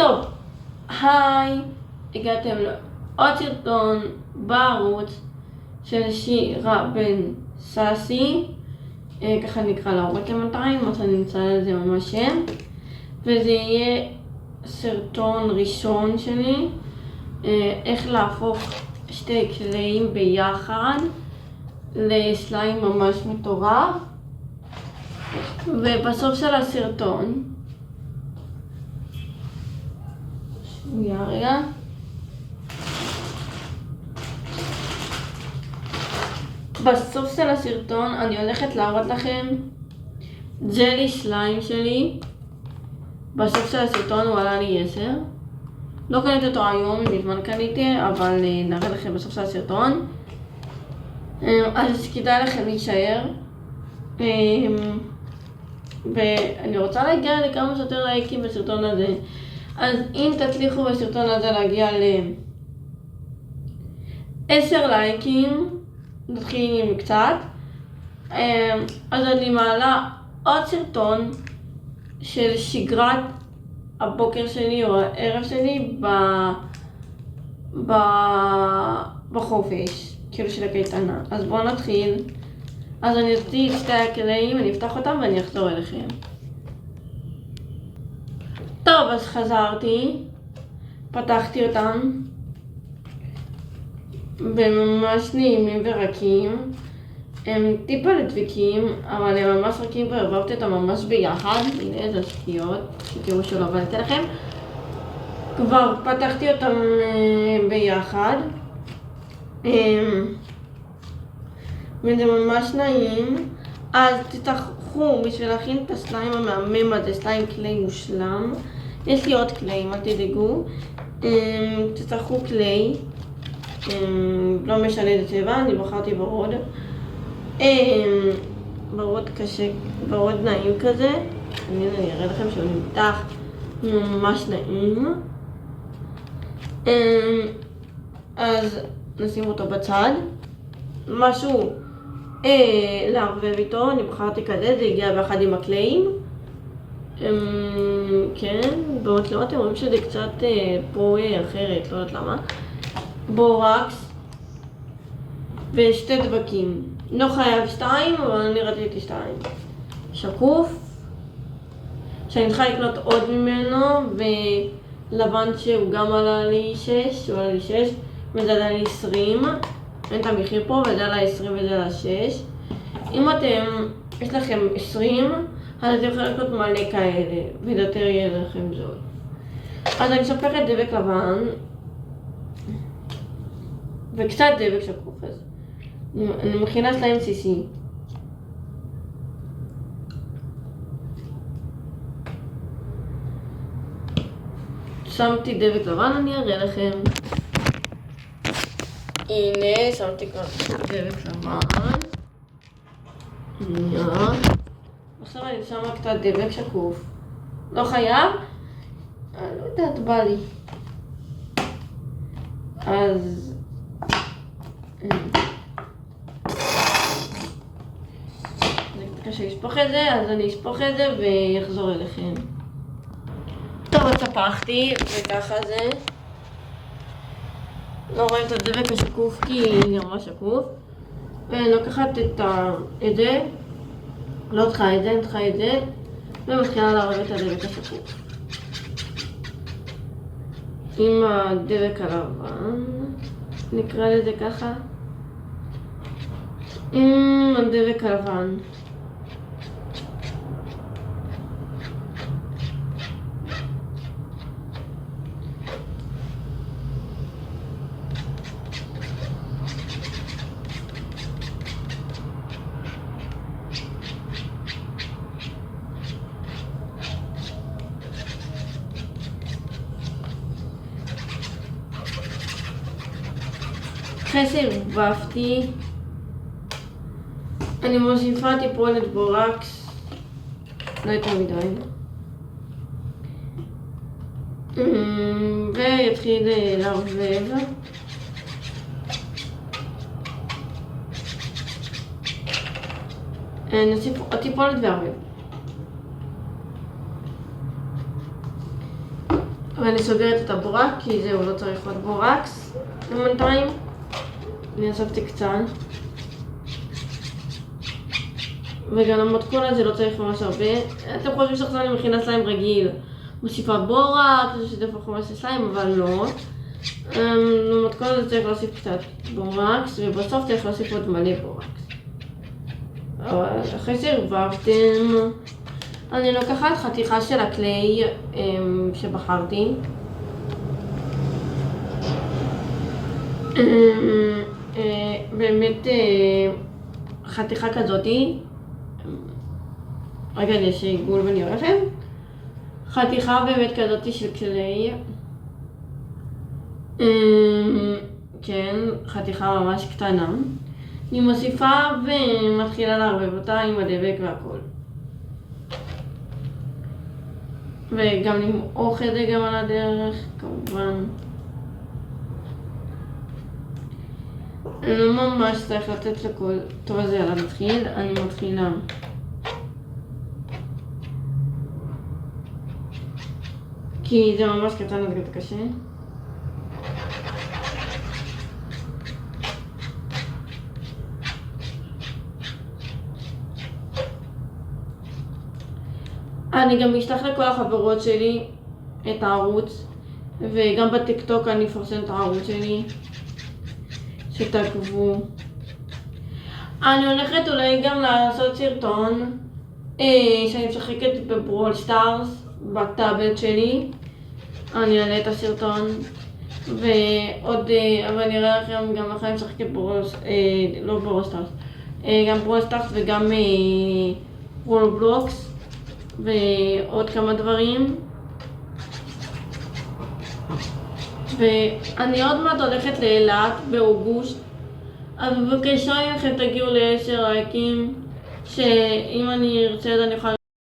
טוב, היי, הגעתם לעוד סרטון בערוץ של שירה בן ססי, ככה נקרא לערוץ למטריים, אז אני אמצא לזה ממש שם, וזה יהיה סרטון ראשון שלי, איך להפוך שתי קלעים ביחד לסליים ממש מטורף. ובסוף של הסרטון, רגע, בסוף של הסרטון אני הולכת להראות לכם ג'לי סליים שלי. בסוף של הסרטון הוא עלה לי 10. לא קניתי אותו היום, מזמן קניתי, אבל נראה לכם בסוף של הסרטון. אז כדאי לכם להישאר. ואני רוצה להגיע לכמה שיותר לייקים בסרטון הזה. אז אם תצליחו בסרטון הזה להגיע ל10 לייקים, נתחיל עם קצת, אז אני מעלה עוד סרטון של שגרת הבוקר שלי או הערב שלי בחופש, כאילו של הקייטנה. אז בואו נתחיל. אז אני אוציא את שתי הקלעים, אני אפתח אותם ואני אחזור אליכם. טוב, אז חזרתי, פתחתי אותם, וממש נעימים ורקים. הם טיפה לדביקים, אבל הם ממש רכים והרבבתי אותם ממש ביחד. הנה איזה שקיות, שתראו שלא עבדתי לכם. כבר פתחתי אותם ביחד. וזה ממש נעים. אז תתחכו בשביל להכין את הסליים המהמם הזה, סליים קליי מושלם. יש לי עוד קליים, אל תדאגו. תתחכו קליי, לא משנה את צבע, אני בחרתי ורוד. ורוד קשה, ורוד נעים כזה. אני אראה לכם שהוא נמתח ממש נעים. אז נשים אותו בצד. משהו לערבב איתו, אני בחרתי כזה, זה הגיע ביחד עם הקלעים. כן, במצלמה אתם רואים שזה קצת פה אחרת, לא יודעת למה. בורקס ושתי דבקים. לא חייב 2, אבל אני רציתי 2. שקוף, שאני צריכה לקנות עוד ממנו, ולבן שהוא גם עלה לי 6, הוא עלה לי 6, וזה עלה לי 20. אין את המחיר פה, וזה עלה 20 וזה עלה 6. אם יש לכם 20, אז אתם יכולים לקנות מלא כאלה, ויותר יהיה לכם זול. אז אני שופכת דבק לבן, וקצת דבק שקוף. אז אני מכינה סליים בסיסי. שמתי דבק לבן, אני אראה לכם. הנה, שמתי כבר דבק לבן. עכשיו אני שמה קצת דבק שקוף. לא חייב? אני לא יודעת, בא לי. אז זה קשה לשפוך את זה, אז אני אשפוך את זה ויחזור אליכם. טוב, אז הפכתי, וככה זה. לא רואים את הדבק השקוף כי זה ממש שקוף. ואני לוקחת את זה, לא צריכה את זה, אני צריכה את זה, ומתחילה לערב את הדבק השקוף עם הדבק הלבן, נקרא לזה ככה, עם הדבק הלבן. אחרי שהרבבתי, אני מוסיפה טיפונת בורקס, לא יותר מדי, ויתחיל לערבב. נוסיף עוד טיפונת וערבב. ואני סוגרת את הבורק, כי זהו, לא צריך עוד בורקס בינתיים. אני אספתי קצת. וגם המתכון הזה לא צריך ממש הרבה. אתם חושבים שעכשיו אני מכינה סליים רגיל. מוסיפה בורקס, שזה פחות סליים, אבל לא. במתכון הזה צריך להוסיף קצת בורקס, ובסוף צריך להוסיף עוד מלא בורקס. אבל אחרי שהרבבתם, אני לוקחת חתיכה של הקליי שבחרתי. באמת חתיכה כזאתי. רגע, יש עיגול ואני הולכת. חתיכה באמת כזאתי של קליי. כן, חתיכה ממש קטנה. אני מוסיפה ומתחילה לערבב אותה עם הדבק והכל. וגם למעוך את זה גם על הדרך, כמובן. לא ממש צריך לתת לכל. טוב, אז יאללה, נתחיל. אני מתחילה. כי זה ממש קטן, אז זה קשה. אני גם אשלח לכל החברות שלי את הערוץ, וגם בטיקטוק אני אפרסם את הערוץ שלי, שתעקבו. אני הולכת אולי גם לעשות סרטון שאני משחקת בברול סטארס בטאבלט שלי. אני אעלה את הסרטון, ועוד, אבל אני אראה לכם גם איך אני משחקת לא ברול סטארס, גם ברול סטארס וגם רולבלוקס. ועוד כמה דברים. ואני עוד מעט הולכת לאילת באוגוסט, אז בבקשה אם אתם תגיעו ל10 לייקים, שאם אני ארצה אני יכולה